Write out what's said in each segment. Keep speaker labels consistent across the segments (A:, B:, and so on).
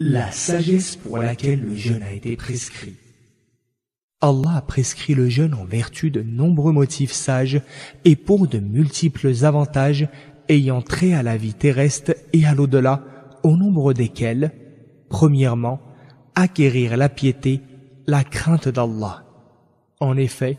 A: La sagesse pour laquelle le jeûne a été prescrit. Allah a prescrit le jeûne en vertu de nombreux motifs sages et pour de multiples avantages ayant trait à la vie terrestre et à l'au-delà, au nombre desquels, premièrement, acquérir la piété, la crainte d'Allah. En effet,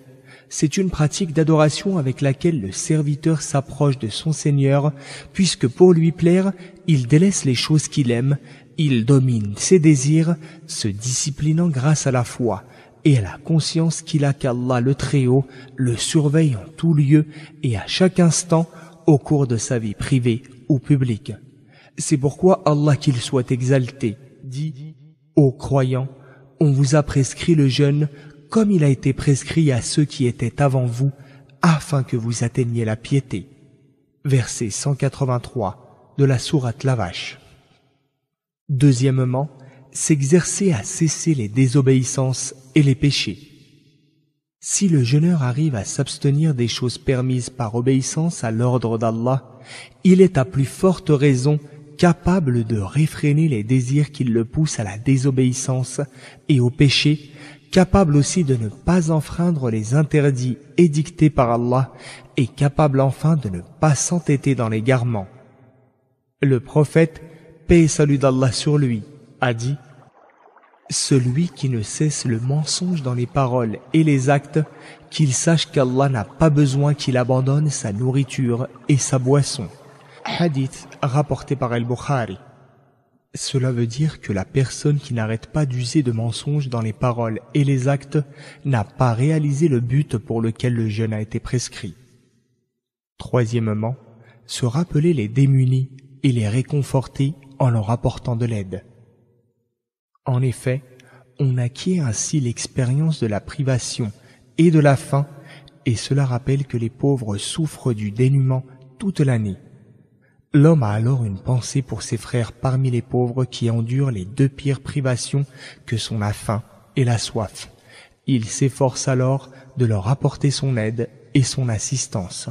A: c'est une pratique d'adoration avec laquelle le serviteur s'approche de son Seigneur, puisque pour lui plaire, il délaisse les choses qu'il aime, il domine ses désirs, se disciplinant grâce à la foi et à la conscience qu'il a qu'Allah le Très-Haut le surveille en tout lieu et à chaque instant au cours de sa vie privée ou publique. C'est pourquoi Allah, qu'il soit exalté, dit « Ô croyants, on vous a prescrit le jeûne comme il a été prescrit à ceux qui étaient avant vous, afin que vous atteigniez la piété. » Verset 183 de la sourate La Vache. Deuxièmement, s'exercer à cesser les désobéissances et les péchés. Si le jeûneur arrive à s'abstenir des choses permises par obéissance à l'ordre d'Allah, il est à plus forte raison capable de réfréner les désirs qui le poussent à la désobéissance et au péché, capable aussi de ne pas enfreindre les interdits édictés par Allah et capable enfin de ne pas s'entêter dans l'égarement. Le prophète, paix et salut d'Allah sur lui, a dit « Celui qui ne cesse le mensonge dans les paroles et les actes, qu'il sache qu'Allah n'a pas besoin qu'il abandonne sa nourriture et sa boisson. » Hadith rapporté par Al-Bukhari. Cela veut dire que la personne qui n'arrête pas d'user de mensonges dans les paroles et les actes n'a pas réalisé le but pour lequel le jeûne a été prescrit. Troisièmement, se rappeler les démunis et les réconforter en leur apportant de l'aide. En effet, on acquiert ainsi l'expérience de la privation et de la faim, et cela rappelle que les pauvres souffrent du dénuement toute l'année. L'homme a alors une pensée pour ses frères parmi les pauvres qui endurent les deux pires privations que sont la faim et la soif. Il s'efforce alors de leur apporter son aide et son assistance.